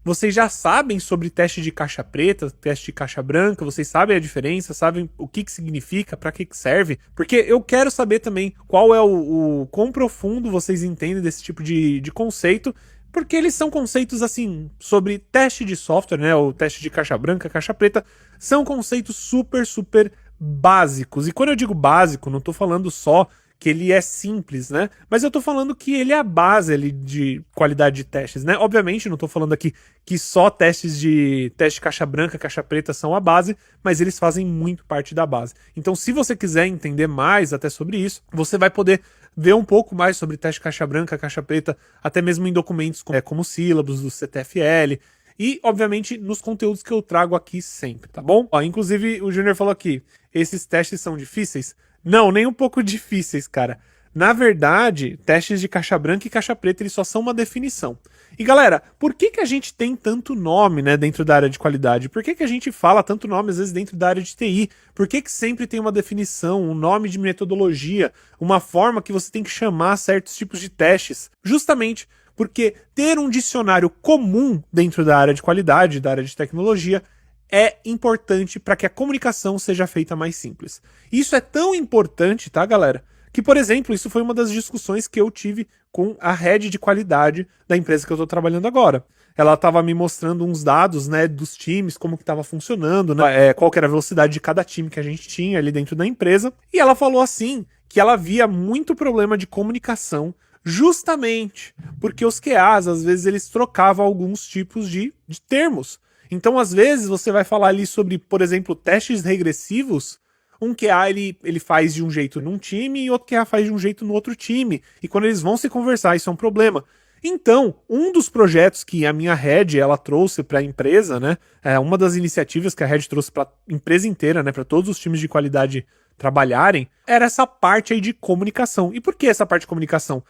Vocês já sabem sobre teste de caixa preta, teste de caixa branca, vocês sabem a diferença, sabem o que significa, para que serve? Porque eu quero saber também qual é o quão profundo vocês entendem desse tipo de conceito, porque eles são conceitos assim, sobre teste de software, né, o teste de caixa branca, caixa preta, são conceitos super básicos. E quando eu digo básico, não tô falando só que ele é simples, né? Mas eu tô falando que ele é a base ali de qualidade de testes, né? Obviamente, não tô falando aqui que só teste caixa branca, caixa preta são a base, mas eles fazem muito parte da base. Então, se você quiser entender mais até sobre isso, você vai poder ver um pouco mais sobre teste caixa branca, caixa preta, até mesmo em documentos como sílabos do CTFL, e, obviamente, nos conteúdos que eu trago aqui sempre, tá bom? Ó, inclusive, o Júnior falou aqui, esses testes são difíceis? Não, nem um pouco difíceis, cara. Na verdade, testes de caixa branca e caixa preta, eles só são uma definição. E galera, por que a gente tem tanto nome, né, dentro da área de qualidade? Por que a gente fala tanto nome, às vezes, dentro da área de TI? Por que sempre tem uma definição, um nome de metodologia, uma forma que você tem que chamar certos tipos de testes? Justamente porque ter um dicionário comum dentro da área de qualidade, da área de tecnologia, é importante para que a comunicação seja feita mais simples. Isso é tão importante, tá, galera? Que, por exemplo, isso foi uma das discussões que eu tive com a head de qualidade da empresa que eu estou trabalhando agora. Ela estava me mostrando uns dados, né, dos times, como que estava funcionando, né, qual que era a velocidade de cada time que a gente tinha ali dentro da empresa. E ela falou assim, que ela via muito problema de comunicação, justamente porque os QAs, às vezes, eles trocavam alguns tipos de termos. Então, às vezes, você vai falar ali sobre, por exemplo, testes regressivos. Um QA ele faz de um jeito num time e outro QA faz de um jeito no outro time. E quando eles vão se conversar, isso é um problema. Então, um dos projetos que a minha head ela trouxe para a empresa, né, uma das iniciativas que a head trouxe para a empresa inteira, né, para todos os times de qualidade trabalharem, era essa parte aí de comunicação. E por que essa parte de comunicação?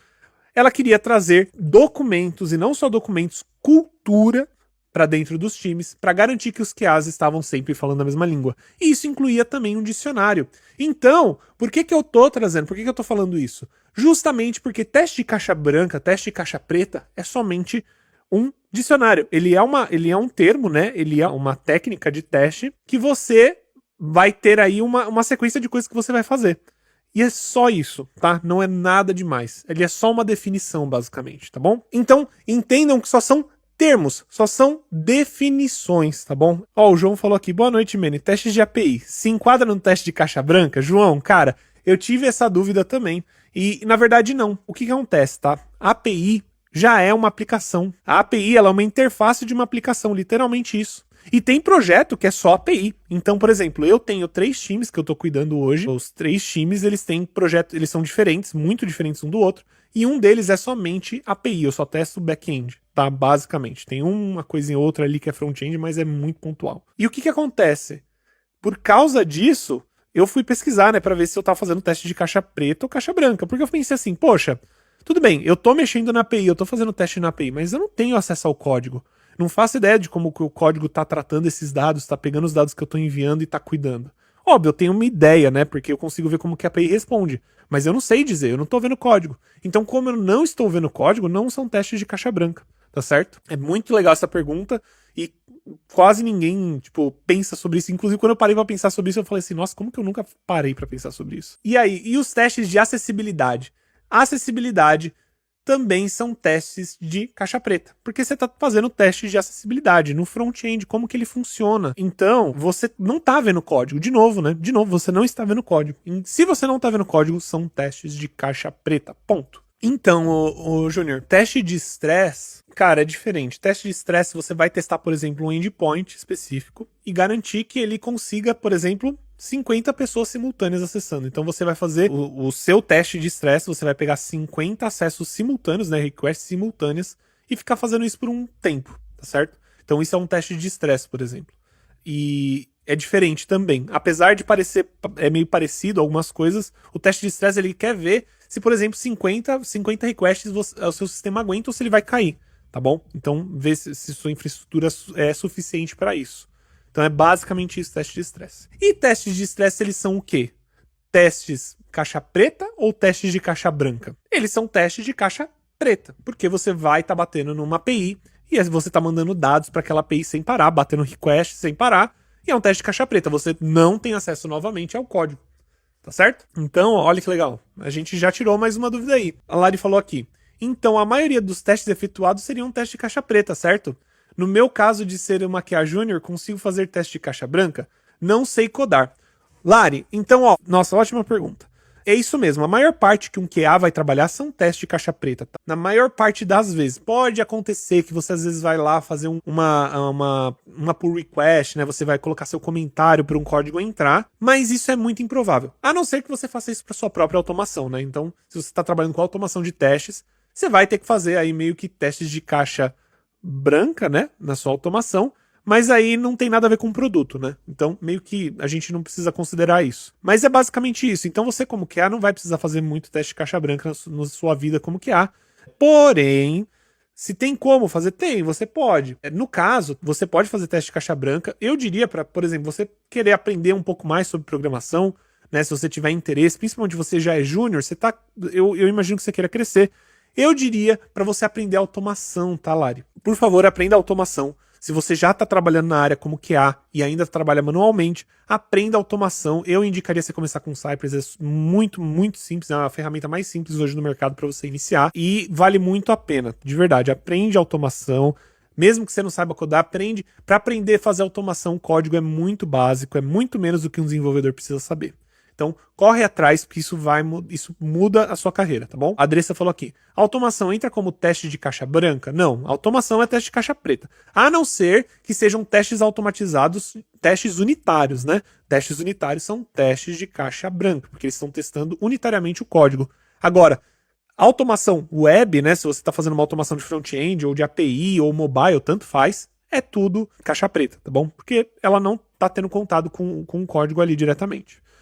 Ela queria trazer documentos, e não só documentos, cultura, para dentro dos times, para garantir que os QAs estavam sempre falando a mesma língua. E isso incluía também um dicionário. Então, por que eu tô trazendo? Por que eu tô falando isso? Justamente porque teste de caixa branca, teste de caixa preta é somente um dicionário. Ele é um termo, né? Ele é uma técnica de teste que você vai ter aí uma sequência de coisas que você vai fazer. E é só isso, tá? Não é nada demais. Ele é só uma definição, basicamente, tá bom? Então, entendam que só são termos, só são definições, tá bom? Ó, o João falou aqui, boa noite, Mene, testes de API, se enquadra no teste de caixa branca? João, cara, eu tive essa dúvida também, e na verdade não. O que acontece, tá? A API já é uma aplicação. A API, ela é uma interface de uma aplicação, literalmente isso. E tem projeto que é só API. Então, por exemplo, eu tenho 3 times que eu tô cuidando hoje. Os 3 times, eles têm projeto, eles são diferentes, muito diferentes um do outro. E um deles é somente API, eu só testo back-end, tá? Basicamente. Tem uma coisinha ou outra ali que é front-end, mas é muito pontual. E o que acontece? Por causa disso, eu fui pesquisar, né, pra ver se eu tava fazendo teste de caixa preta ou caixa branca. Porque eu pensei assim, poxa, tudo bem, eu tô mexendo na API, eu tô fazendo teste na API, mas eu não tenho acesso ao código. Não faço ideia de como que o código tá tratando esses dados, tá pegando os dados que eu tô enviando e tá cuidando. Óbvio, eu tenho uma ideia, né, porque eu consigo ver como que a API responde, mas eu não sei dizer, eu não tô vendo código. Então, como eu não estou vendo código, não são testes de caixa branca, tá certo? É muito legal essa pergunta e quase ninguém, tipo, pensa sobre isso. Inclusive, quando eu parei pra pensar sobre isso, eu falei assim, nossa, como que eu nunca parei pra pensar sobre isso? E aí, e os testes de acessibilidade? Acessibilidade também são testes de caixa preta, porque você está fazendo testes de acessibilidade no front-end, como que ele funciona. Então, você não está vendo código, de novo, né? De novo, você não está vendo código. E se você não está vendo código, são testes de caixa preta, ponto. Então, o Júnior, teste de estresse, cara, é diferente. Teste de estresse, você vai testar, por exemplo, um endpoint específico e garantir que ele consiga, por exemplo, 50 pessoas simultâneas acessando. Então você vai fazer o seu teste de estresse, você vai pegar 50 acessos simultâneos, né, requests simultâneas, e ficar fazendo isso por um tempo, tá certo? Então isso é um teste de estresse, por exemplo. E é diferente também. Apesar de parecer meio parecido algumas coisas, o teste de estresse ele quer ver se, por exemplo, 50 requests o seu sistema aguenta ou se ele vai cair, tá bom? Então vê se sua infraestrutura é suficiente para isso. Então é basicamente isso, teste de estresse. E testes de estresse, eles são o quê? Testes caixa preta ou testes de caixa branca? Eles são testes de caixa preta, porque você vai estar batendo numa API e aí você tá mandando dados para aquela API sem parar, batendo request sem parar, e é um teste de caixa preta, você não tem acesso novamente ao código. Tá certo? Então, olha que legal. A gente já tirou mais uma dúvida aí. A Lari falou aqui. Então, a maioria dos testes efetuados seriam um teste de caixa preta, certo? No meu caso de ser uma QA Júnior, consigo fazer teste de caixa branca? Não sei codar. Lari, então, ó, nossa, ótima pergunta. É isso mesmo, a maior parte que um QA vai trabalhar são testes de caixa preta, tá? Na maior parte das vezes. Pode acontecer que você às vezes vai lá fazer uma pull request, né? Você vai colocar seu comentário para um código entrar, mas isso é muito improvável. A não ser que você faça isso para sua própria automação, né? Então, se você está trabalhando com automação de testes, você vai ter que fazer aí meio que testes de caixa branca, né? Na sua automação. Mas aí não tem nada a ver com o produto, né? Então, meio que a gente não precisa considerar isso. Mas é basicamente isso. Então, você como QA não vai precisar fazer muito teste de caixa branca na sua vida como QA. Porém, se tem como fazer, tem, você pode. No caso, você pode fazer teste de caixa branca. Eu diria para, por exemplo, você querer aprender um pouco mais sobre programação, né? Se você tiver interesse, principalmente você já é júnior, você tá, eu imagino que você queira crescer. Eu diria para você aprender automação, tá, Lari? Por favor, aprenda automação. Se você já está trabalhando na área como QA e ainda trabalha manualmente, aprenda automação. Eu indicaria você começar com Cypress, é muito, muito simples, é a ferramenta mais simples hoje no mercado para você iniciar e vale muito a pena, de verdade. Aprende automação, mesmo que você não saiba codar, aprende. Para aprender a fazer automação, o código é muito básico, é muito menos do que um desenvolvedor precisa saber. Então, corre atrás, porque isso muda a sua carreira, tá bom? A Andressa falou aqui, a automação entra como teste de caixa branca? Não, a automação é teste de caixa preta. A não ser que sejam testes automatizados, testes unitários, né? Testes unitários são testes de caixa branca, porque eles estão testando unitariamente o código. Agora, automação web, né? Se você está fazendo uma automação de front-end, ou de API, ou mobile, tanto faz, é tudo caixa preta, tá bom? Porque ela não está tendo contato com o código ali diretamente.